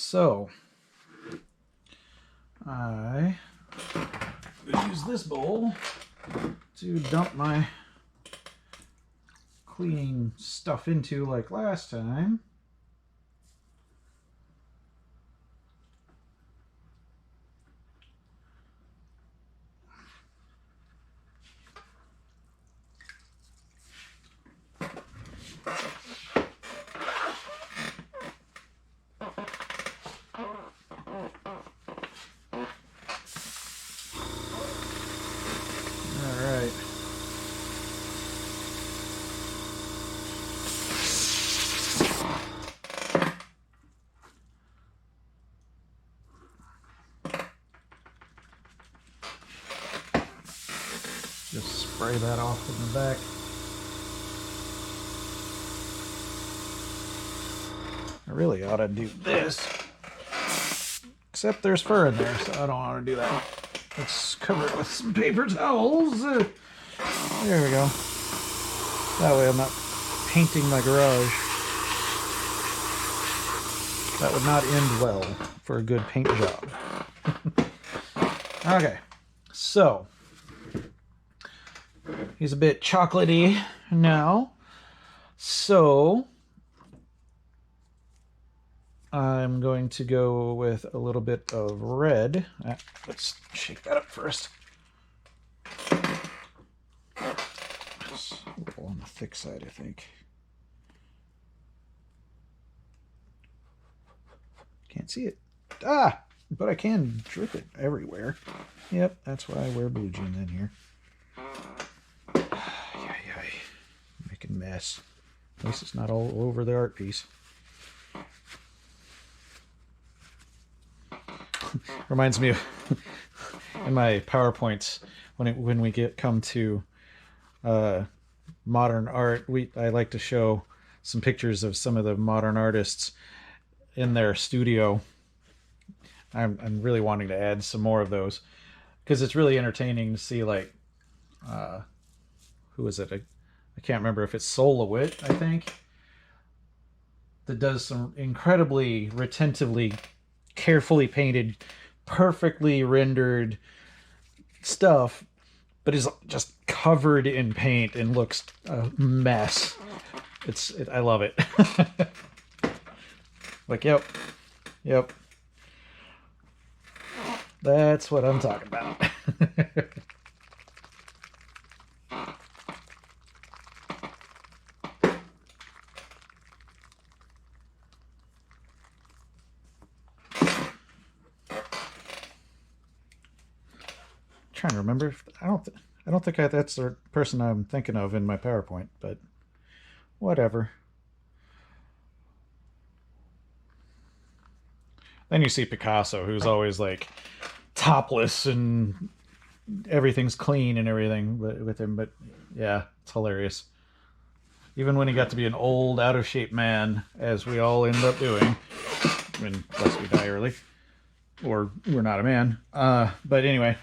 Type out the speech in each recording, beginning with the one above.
So I use this bowl to dump my cleaning stuff into like last time. Just spray that off in the back. I really ought to do this. Except there's fur in there, so I don't want to do that. Let's cover it with some paper towels. There we go. That way I'm not painting my garage. That would not end well for a good paint job. Okay, so he's a bit chocolatey now. So I'm going to go with a little bit of red. Let's shake that up first. It's a little on the thick side, I think. Can't see it. Ah! But I can drip it everywhere. Yep, that's why I wear blue jeans in here. Making a mess. At least it's not all over the art piece. Reminds me of in my PowerPoints when we come to modern art. I like to show some pictures of some of the modern artists in their studio. I'm really wanting to add some more of those because it's really entertaining to see, like, who is it? I can't remember if it's Solowit, I think, that does some incredibly retentively carefully painted, perfectly rendered stuff, but is just covered in paint and looks a mess. I love it. Like, yep. That's what I'm talking about. Trying to remember. I don't think that's the person I'm thinking of in my PowerPoint, but whatever. Then you see Picasso, who's always like topless and everything's clean and everything with him. But yeah, it's hilarious. Even when he got to be an old, out of shape man, as we all end up doing, unless we die early, or we're not a man. But anyway,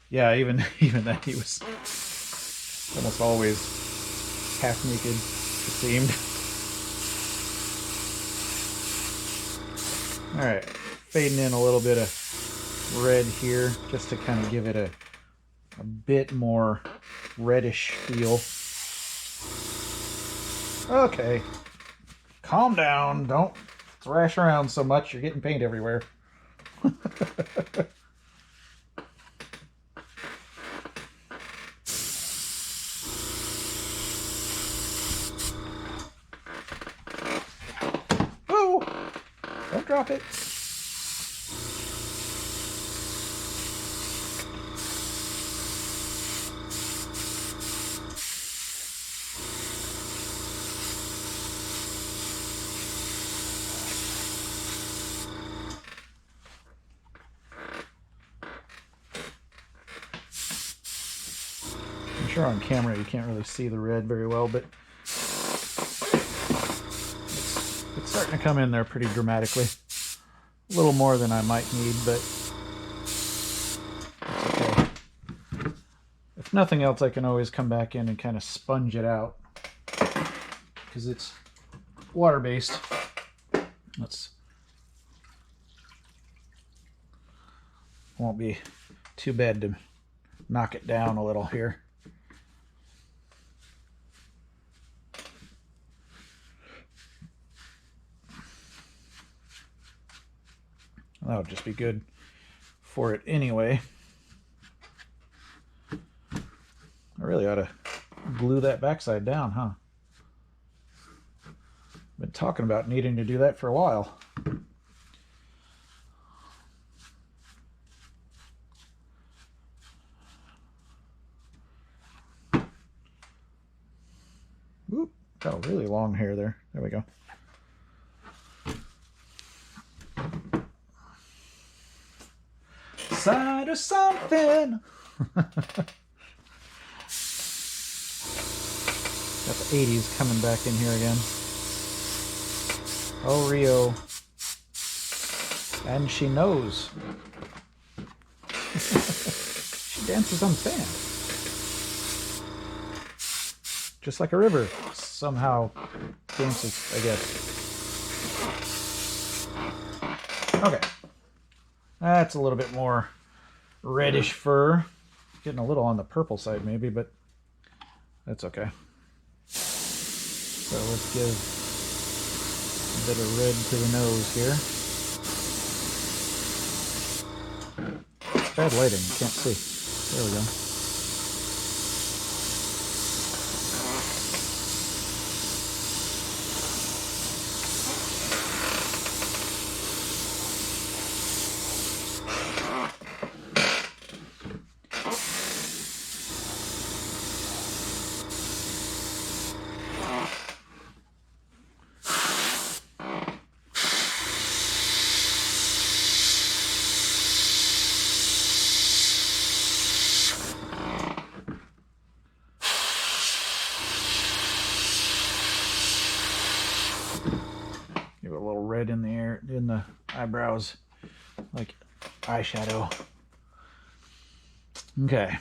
yeah, even then he was almost always half naked, it seemed. All right, fading in a little bit of red here, just to kind of give it a bit more reddish feel. Okay, calm down. Don't thrash around so much. You're getting paint everywhere. Oh, don't drop it. Sure, on camera you can't really see the red very well, but it's starting to come in there pretty dramatically. A little more than I might need, but it's okay. If nothing else, I can always come back in and kind of sponge it out because it's water-based. Let's won't be too bad to knock it down a little here. That'll just be good for it anyway. I really ought to glue that backside down, huh? Been talking about needing to do that for a while. Oop, got a really long hair there. There we go. Side or something. Got the 80s coming back in here again. Oh, Rio. And she knows. She dances on sand. Just like a river somehow dances, I guess. Okay. That's a little bit more reddish fur. Getting a little on the purple side maybe, but that's okay. So let's give a bit of red to the nose here. Bad lighting, you can't see. There we go. Give it a little red in the air, in the eyebrows, like eyeshadow. Okay.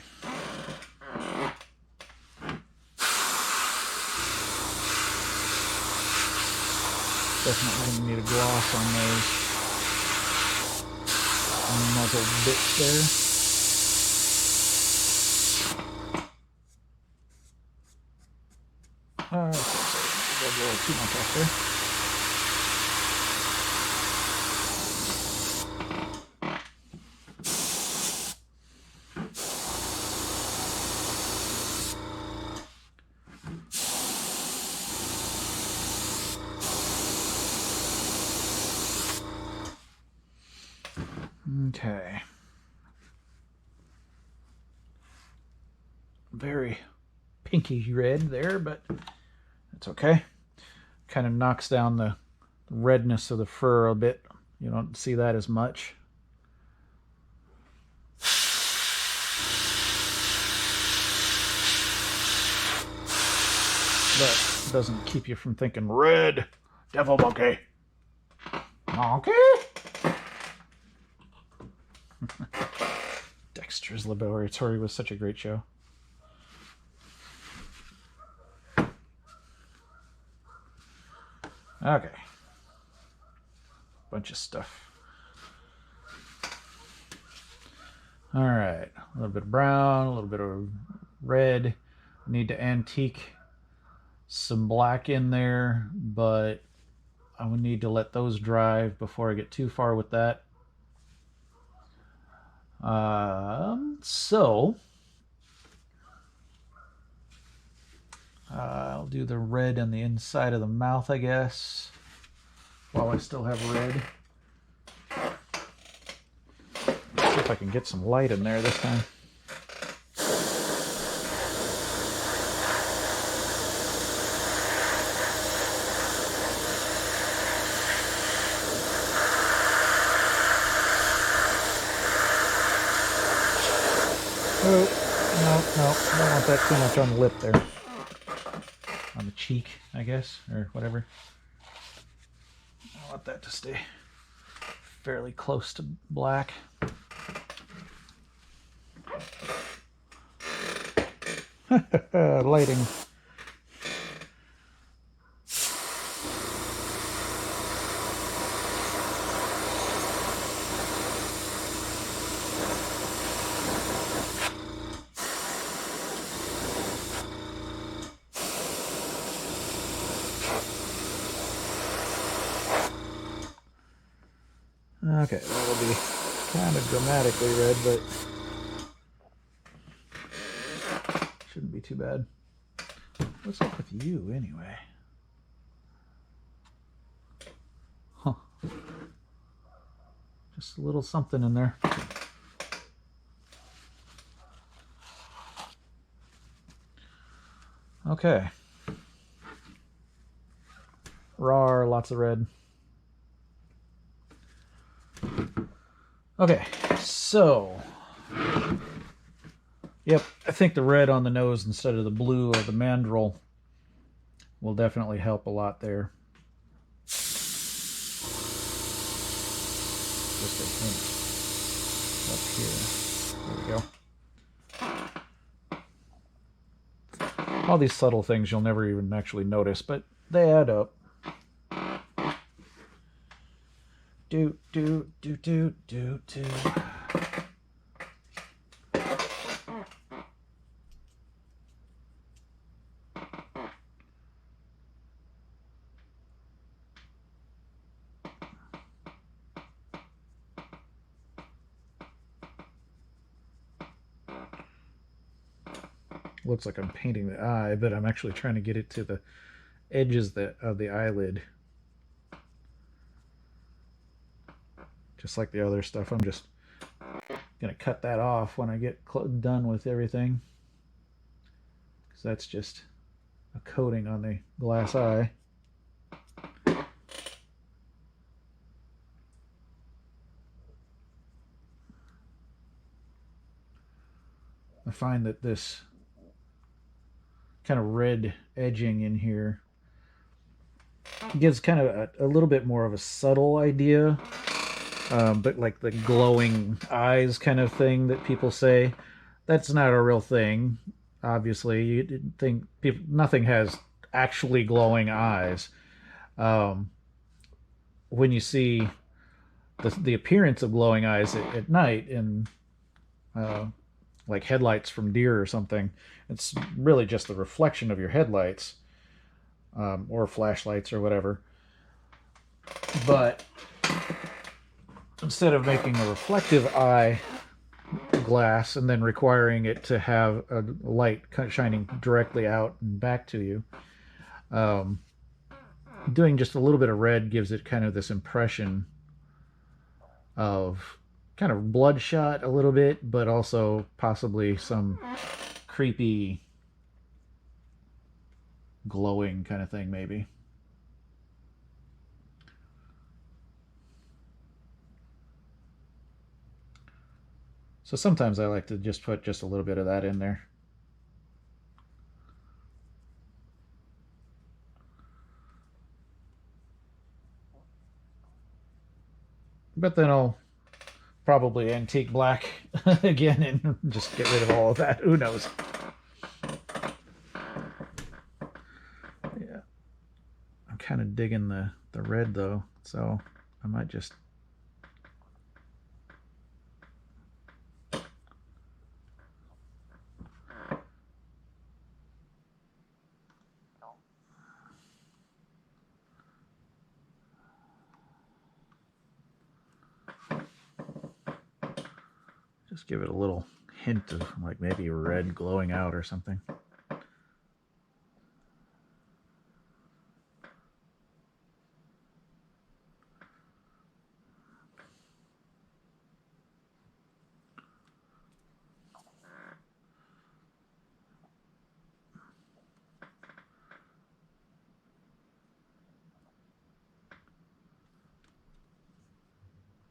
Definitely gonna need a gloss on those muzzle bits there. Got a little too much off there. Okay. Very pinky red there, but it's okay. Kind of knocks down the redness of the fur a bit. You don't see that as much. But it doesn't keep you from thinking red devil monkey. Monkey? Dexter's Laboratory was such a great show. Okay. Bunch of stuff. All right. A little bit of brown, a little bit of red. Need to antique some black in there, but I would need to let those dry before I get too far with that. So I'll do the red on the inside of the mouth, I guess, while I still have red. Let's see if I can get some light in there this time. Oh, no, I don't want that too much on the lip there. On the cheek, I guess, or whatever. I want that to stay fairly close to black. Lighting. Okay, that'll be kind of dramatically red, but shouldn't be too bad. What's up with you, anyway? Huh. Just a little something in there. Okay. Rawr, lots of red. Okay, so yep, I think the red on the nose instead of the blue of the mandrel will definitely help a lot there. Just a hint up here. There we go. All these subtle things you'll never even actually notice, but they add up. Do. Looks like I'm painting the eye, but I'm actually trying to get it to the edges of the eyelid. Just like the other stuff, I'm just going to cut that off when I get done with everything. Because that's just a coating on the glass eye. I find that this kind of red edging in here gives kind of a little bit more of a subtle idea, but like the glowing eyes kind of thing that people say, that's not a real thing. Obviously, you didn't think people, nothing has actually glowing eyes. When you see the appearance of glowing eyes at night in like headlights from deer or something, it's really just the reflection of your headlights, or flashlights or whatever. But instead of making a reflective eye glass and then requiring it to have a light shining directly out and back to you, doing just a little bit of red gives it kind of this impression of kind of bloodshot a little bit, but also possibly some creepy glowing kind of thing, maybe. So sometimes I like to just put just a little bit of that in there. But then I'll probably antique black again and just get rid of all of that. Who knows? Yeah. I'm kind of digging the red though, so I might just give it a little hint of like maybe red glowing out or something.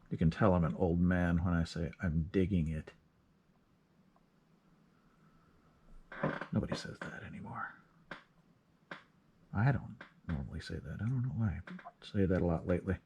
You can tell I'm an old man when I say I'm digging it. Nobody says that anymore. I don't normally say that. I don't know why. I say that a lot lately.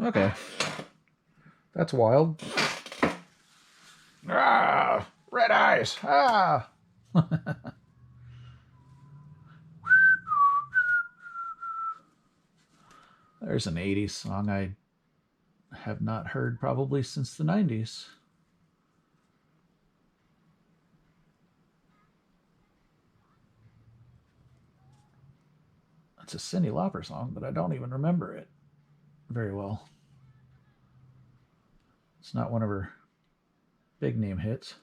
Okay. That's wild. Ah! Red eyes! Ah! There's an 80s song I have not heard probably since the 90s. It's a Cyndi Lauper song, but I don't even remember it very well. It's not one of her big name hits.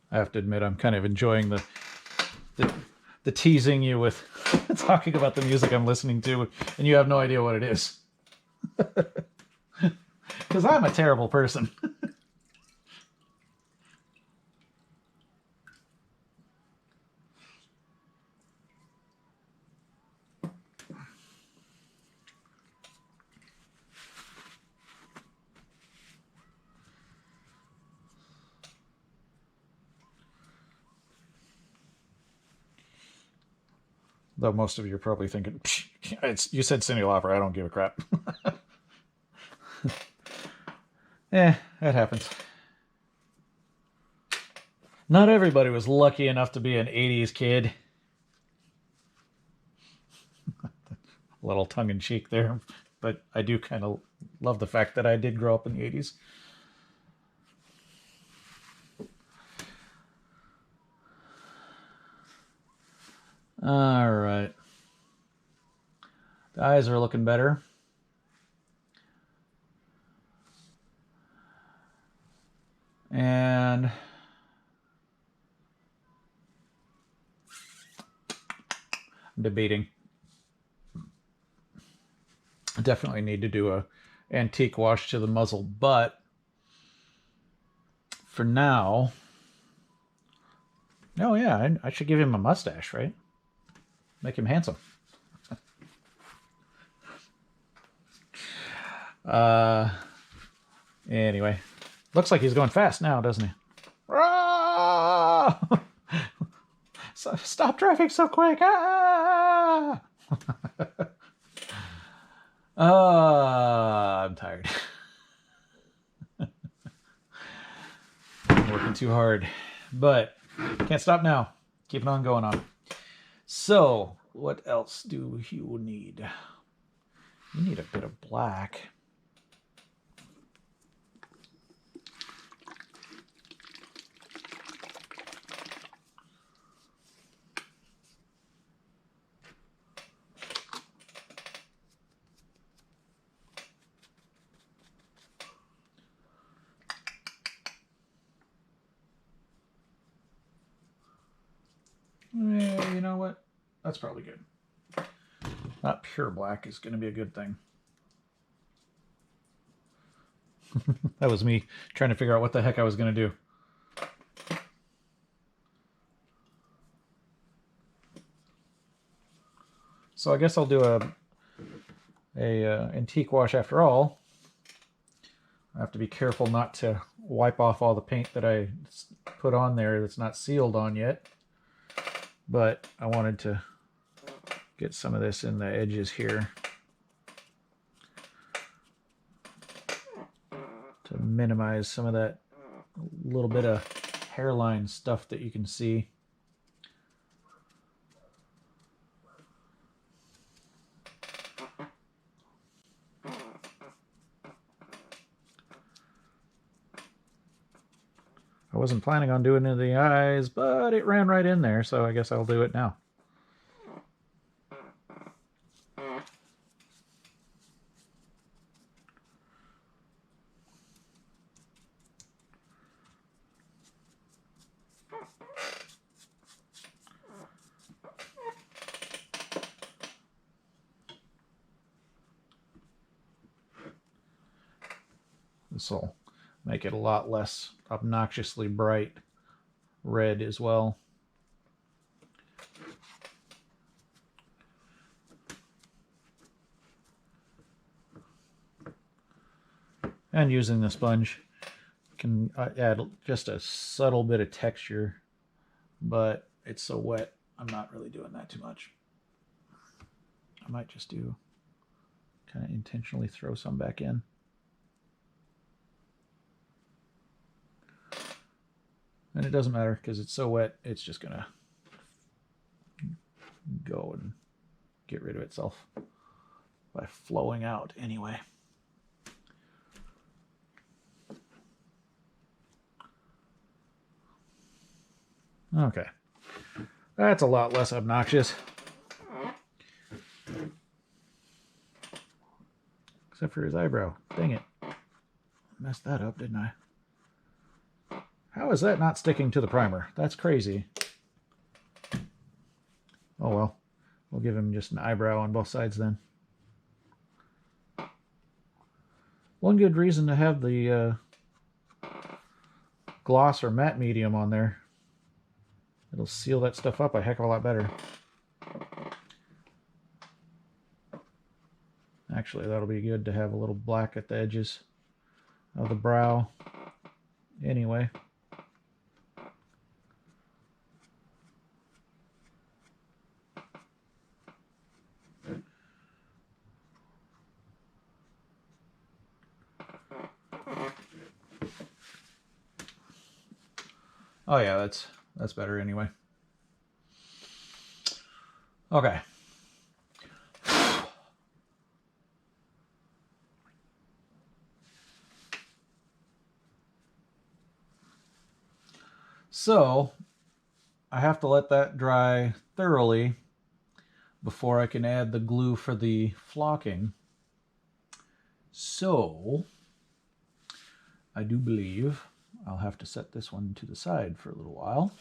I have to admit, I'm kind of enjoying the, the teasing you with talking about the music I'm listening to, and you have no idea what it is. Because I'm a terrible person. Though most of you are probably thinking, you said Cyndi Lauper, I don't give a crap. That happens. Not everybody was lucky enough to be an 80s kid. A little tongue-in-cheek there, but I do kind of love the fact that I did grow up in the 80s. All right. The eyes are looking better. And I'm debating. I definitely need to do a antique wash to the muzzle, but for now, oh yeah, I should give him a mustache, right? Make him handsome. Anyway, looks like he's going fast now, doesn't he? Stop driving so quick! I'm tired. I'm working too hard, but can't stop now. Keeping on going on. So, what else do you need? You need a bit of black. You know what? That's probably good. Not pure black is going to be a good thing. That was me trying to figure out what the heck I was going to do. So I guess I'll do a antique wash after all. I have to be careful not to wipe off all the paint that I put on there that's not sealed on yet. But I wanted to get some of this in the edges here to minimize some of that little bit of hairline stuff that you can see. I wasn't planning on doing it in the eyes, but it ran right in there, so I guess I'll do it now. This will make it a lot less obnoxiously bright red as well. And using the sponge Can add just a subtle bit of texture, but it's so wet, I'm not really doing that too much. I might just do kind of intentionally throw some back in. And it doesn't matter because it's so wet, it's just gonna go and get rid of itself by flowing out anyway. Okay, that's a lot less obnoxious. Except for his eyebrow. Dang it. Messed that up, didn't I? How is that not sticking to the primer? That's crazy. Oh well. We'll give him just an eyebrow on both sides then. One good reason to have the gloss or matte medium on there. It'll seal that stuff up a heck of a lot better. Actually, that'll be good to have a little black at the edges of the brow. Anyway. Oh yeah, that's better anyway. Okay. So, I have to let that dry thoroughly before I can add the glue for the flocking. So, I do believe I'll have to set this one to the side for a little while.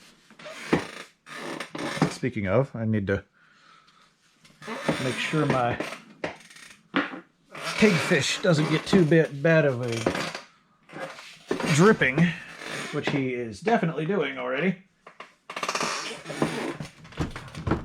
Speaking of, I need to make sure my pigfish doesn't get too bad of a dripping, which he is definitely doing already.